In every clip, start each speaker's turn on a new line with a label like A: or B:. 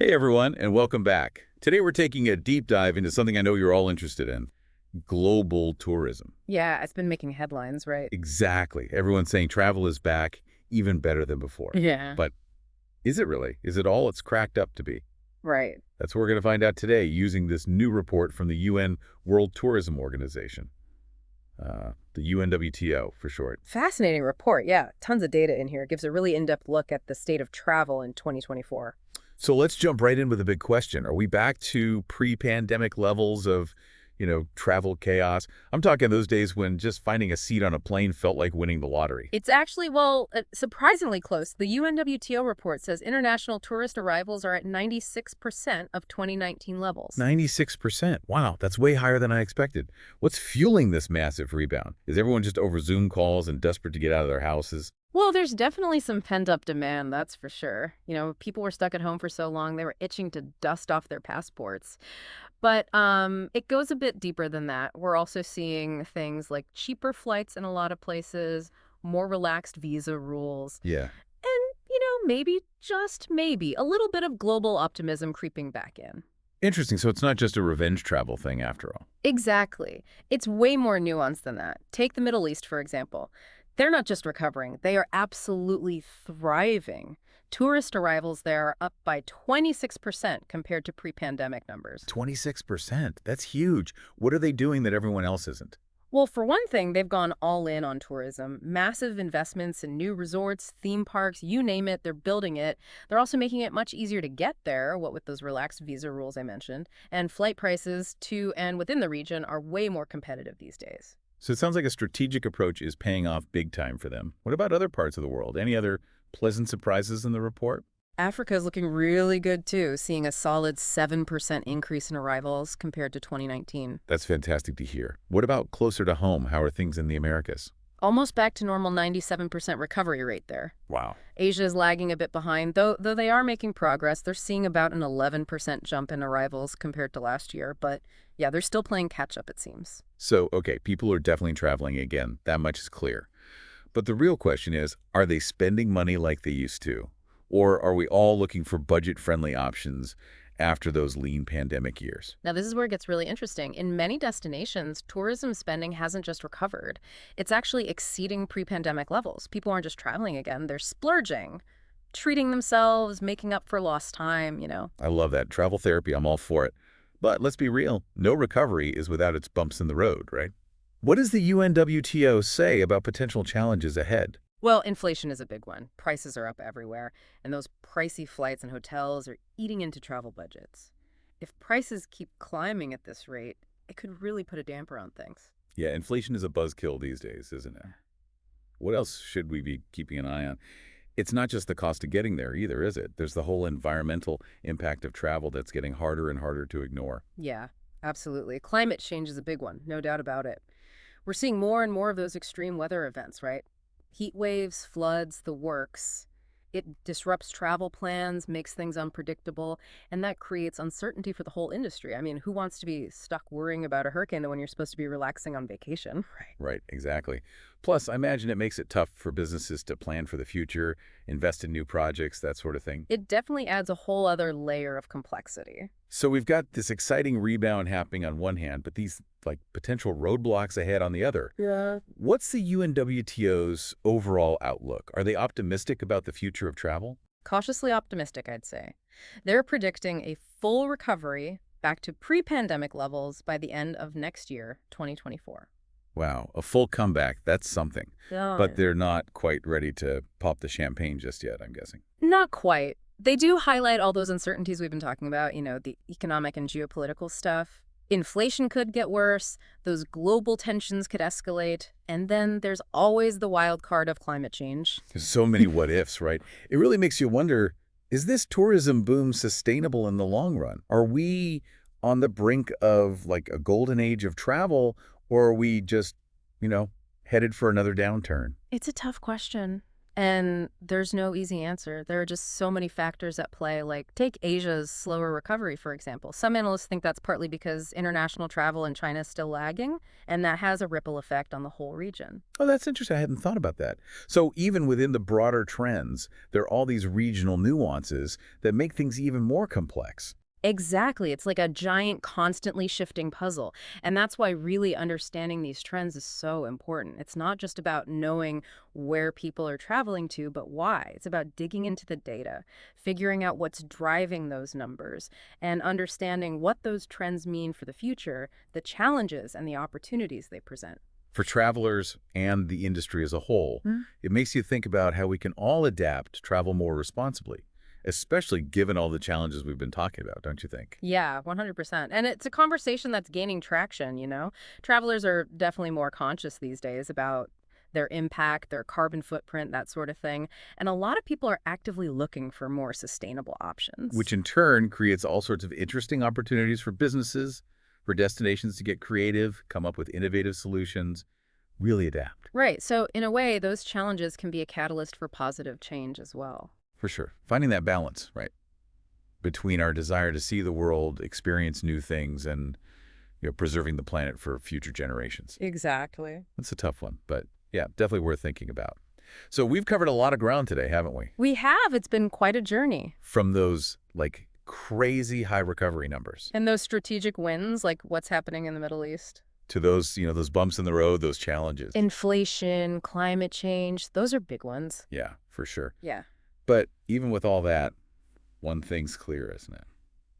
A: Hey everyone, and welcome back. Today we're taking a deep dive into something I know you're all interested in, global tourism.
B: Yeah, it's been making headlines, right?
A: Exactly. Everyone's saying travel is back, even better than before.
B: Yeah.
A: But is it really? Is it all it's cracked up to be?
B: Right.
A: That's what we're going to find out today using this new report from the UN World Tourism Organization, the UNWTO for short.
B: Fascinating report. Yeah, tons of data in here. It gives a really in-depth look at the state of travel in 2024.
A: So let's jump right in with a big question. Are we back to pre-pandemic levels of, travel chaos? I'm talking those days when just finding a seat on a plane felt like winning the lottery.
B: It's actually, surprisingly close. The UNWTO report says international tourist arrivals are at 96% of 2019 levels.
A: 96%. Wow, that's way higher than I expected. What's fueling this massive rebound? Is everyone just over Zoom calls and desperate to get out of their houses?
B: Well, there's definitely some pent-up demand, that's for sure. People were stuck at home for so long, they were itching to dust off their passports. But it goes a bit deeper than that. We're also seeing things like cheaper flights in a lot of places, more relaxed visa rules,
A: Yeah.
B: and, maybe, just maybe, a little bit of global optimism creeping back in.
A: Interesting. So it's not just a revenge travel thing after all.
B: Exactly. It's way more nuanced than that. Take the Middle East, for example. They're not just recovering, they are absolutely thriving. Tourist arrivals there are up by 26% compared to pre-pandemic numbers.
A: 26%. That's huge. What are they doing that everyone else isn't?
B: Well, for one thing, they've gone all in on tourism. Massive investments in new resorts, theme parks, you name it, they're building it. They're also making it much easier to get there, what with those relaxed visa rules I mentioned. And flight prices to and within the region are way more competitive these days.
A: So it sounds like a strategic approach is paying off big time for them. What about other parts of the world? Any other pleasant surprises in the report?
B: Africa is looking really good too, seeing a solid 7% increase in arrivals compared to 2019.
A: That's fantastic to hear. What about closer to home? How are things in the Americas?
B: Almost back to normal 97% recovery rate there.
A: Wow.
B: Asia is lagging a bit behind, though they are making progress. They're seeing about an 11% jump in arrivals compared to last year, but yeah, they're still playing catch up, it seems.
A: So, okay, people are definitely traveling again. That much is clear. But the real question is, are they spending money like they used to? Or are we all looking for budget-friendly options after those lean pandemic years?
B: Now, this is where it gets really interesting. In many destinations, tourism spending hasn't just recovered. It's actually exceeding pre-pandemic levels. People aren't just traveling again, they're splurging, treating themselves, making up for lost time.
A: I love that. Travel therapy, I'm all for it. But let's be real, no recovery is without its bumps in the road, right? What does the UNWTO say about potential challenges ahead?
B: Well, inflation is a big one. Prices are up everywhere, and those pricey flights and hotels are eating into travel budgets. If prices keep climbing at this rate, it could really put a damper on things.
A: Yeah, inflation is a buzzkill these days, isn't it? What else should we be keeping an eye on? It's not just the cost of getting there either, is it? There's the whole environmental impact of travel that's getting harder and harder to ignore.
B: Yeah, absolutely. Climate change is a big one, no doubt about it. We're seeing more and more of those extreme weather events, right? Heat waves, floods, the works. It disrupts travel plans, makes things unpredictable, and that creates uncertainty for the whole industry. I mean, who wants to be stuck worrying about a hurricane when you're supposed to be relaxing on vacation? Right.
A: Right, exactly. Plus, I imagine it makes it tough for businesses to plan for the future, invest in new projects, that sort of thing.
B: It definitely adds a whole other layer of complexity.
A: So we've got this exciting rebound happening on one hand, but these potential roadblocks ahead on the other.
B: Yeah.
A: What's the UNWTO's overall outlook? Are they optimistic about the future of travel?
B: Cautiously optimistic, I'd say. They're predicting a full recovery back to pre-pandemic levels by the end of next year, 2024.
A: Wow, a full comeback, that's something.
B: Yeah.
A: But they're not quite ready to pop the champagne just yet, I'm guessing.
B: Not quite. They do highlight all those uncertainties we've been talking about, the economic and geopolitical stuff. Inflation could get worse, those global tensions could escalate, and then there's always the wild card of climate change.
A: There's so many what ifs, right? It really makes you wonder, is this tourism boom sustainable in the long run? Are we on the brink of a golden age of travel, or are we just, headed for another downturn?
B: It's a tough question. And there's no easy answer. There are just so many factors at play. Like, take Asia's slower recovery, for example. Some analysts think that's partly because international travel in China is still lagging, and that has a ripple effect on the whole region.
A: Oh, that's interesting. I hadn't thought about that. So even within the broader trends, there are all these regional nuances that make things even more complex.
B: Exactly. It's like a giant, constantly shifting puzzle. And that's why really understanding these trends is so important. It's not just about knowing where people are traveling to, but why. It's about digging into the data, figuring out what's driving those numbers, and understanding what those trends mean for the future, the challenges and the opportunities they present.
A: For travelers and the industry as a whole,
B: Mm.
A: it makes you think about how we can all adapt to travel more responsibly, especially given all the challenges we've been talking about, don't you think?
B: Yeah, 100%. And it's a conversation that's gaining traction, you know? Travelers are definitely more conscious these days about their impact, their carbon footprint, that sort of thing. And a lot of people are actively looking for more sustainable
A: Which
B: options.
A: in turn creates all sorts of interesting opportunities for businesses, for destinations to get creative, come up with innovative solutions, really adapt.
B: Right. So, in a way, those challenges can be a catalyst for positive change as well.
A: For sure. Finding that balance, right, between our desire to see the world, experience new things, and preserving the planet for future generations.
B: Exactly.
A: That's a tough one, but yeah, definitely worth thinking about. So we've covered a lot of ground today, haven't we?
B: We have. It's been quite a journey.
A: From those like crazy high recovery numbers
B: And those strategic wins, like what's happening in the Middle East.
A: to those, those bumps in the road, those challenges.
B: Inflation, climate change, those are big ones.
A: Yeah, for sure.
B: Yeah.
A: But even with all that, one thing's clear, isn't it?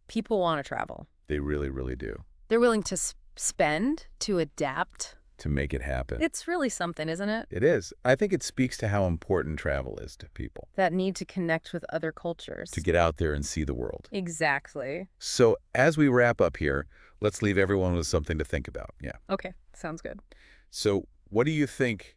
B: People want to travel.
A: They really, really do,
B: They're willing to spend, to adapt.
A: to make it happen.
B: It's really something, isn't it?
A: It is. I think it speaks to how important travel is to people,
B: That need to connect with other
A: to
B: cultures.
A: get out there and see the world.
B: Exactly.
A: So as we wrap up here, let's leave everyone with something to think about. Yeah.
B: Okay, sounds good.
A: So what do you think,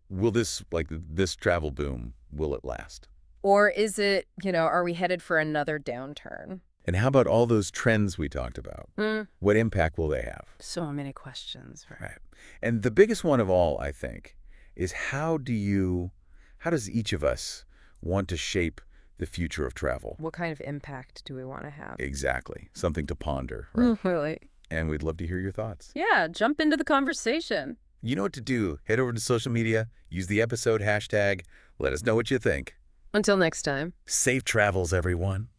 A: will this travel boom, will it last?
B: Or is it, are we headed for another downturn?
A: And how about all those trends we talked about?
B: Mm.
A: What impact will they have?
B: So many questions, right?
A: Right. And the biggest one of all, I think, is how does each of us want to shape the future of travel?
B: What kind of impact do we want to have?
A: Exactly. Something to ponder, right?
B: Really?
A: And we'd love to hear your thoughts.
B: Yeah, jump into the conversation.
A: You know what to do. Head over to social media, use the episode hashtag, let us know what you think.
B: Until next time.
A: Safe travels, everyone.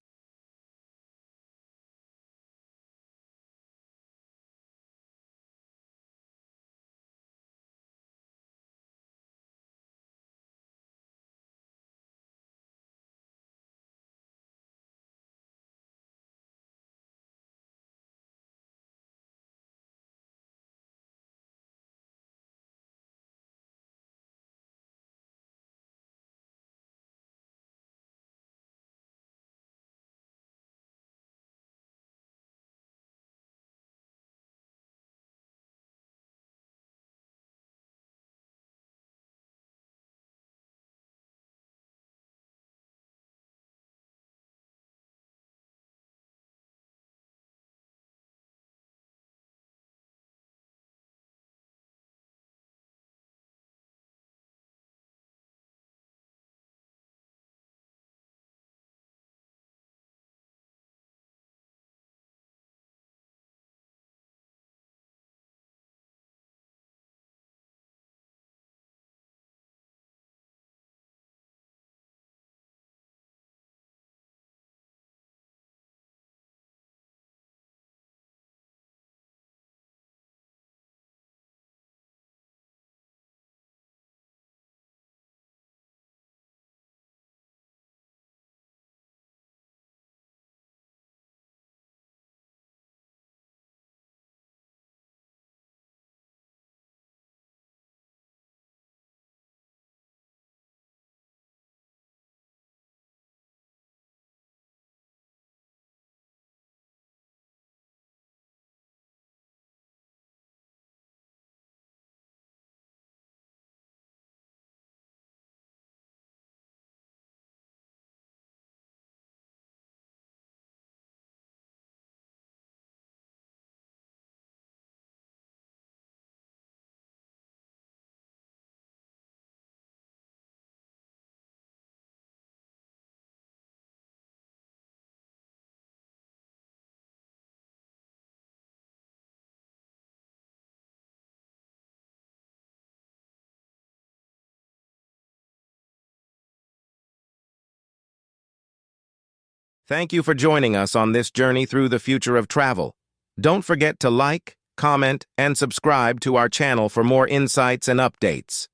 C: Thank you for joining us on this journey through the future of travel. Don't forget to like, comment, and subscribe to our channel for more insights and updates.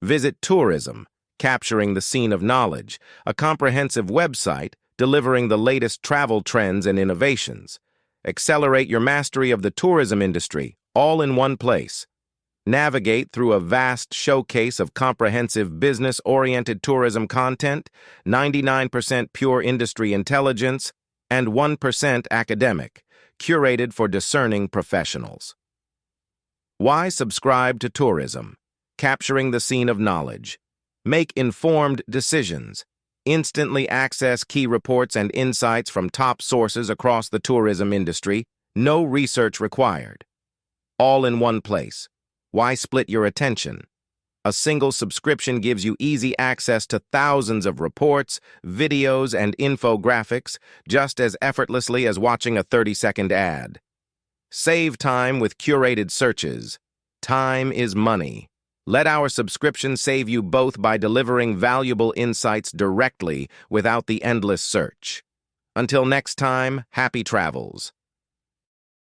C: Visit Tourism, Capturing the Scene of Knowledge, a comprehensive website delivering the latest travel trends and innovations. Accelerate your mastery of the tourism industry, all in one place. Navigate through a vast showcase of comprehensive business-oriented tourism content, 99% pure industry intelligence, and 1% academic, curated for discerning professionals. Why subscribe to Tourism? Capturing the Scene of Knowledge. Make informed decisions. Instantly access key reports and insights from top sources across the tourism industry. No research required. All in one place. Why split your attention? A single subscription gives you easy access to thousands of reports, videos, and infographics just as effortlessly as watching a 30-second ad. Save time with curated searches. Time is money. Let our subscription save you both by delivering valuable insights directly without the endless search. Until next time, happy travels.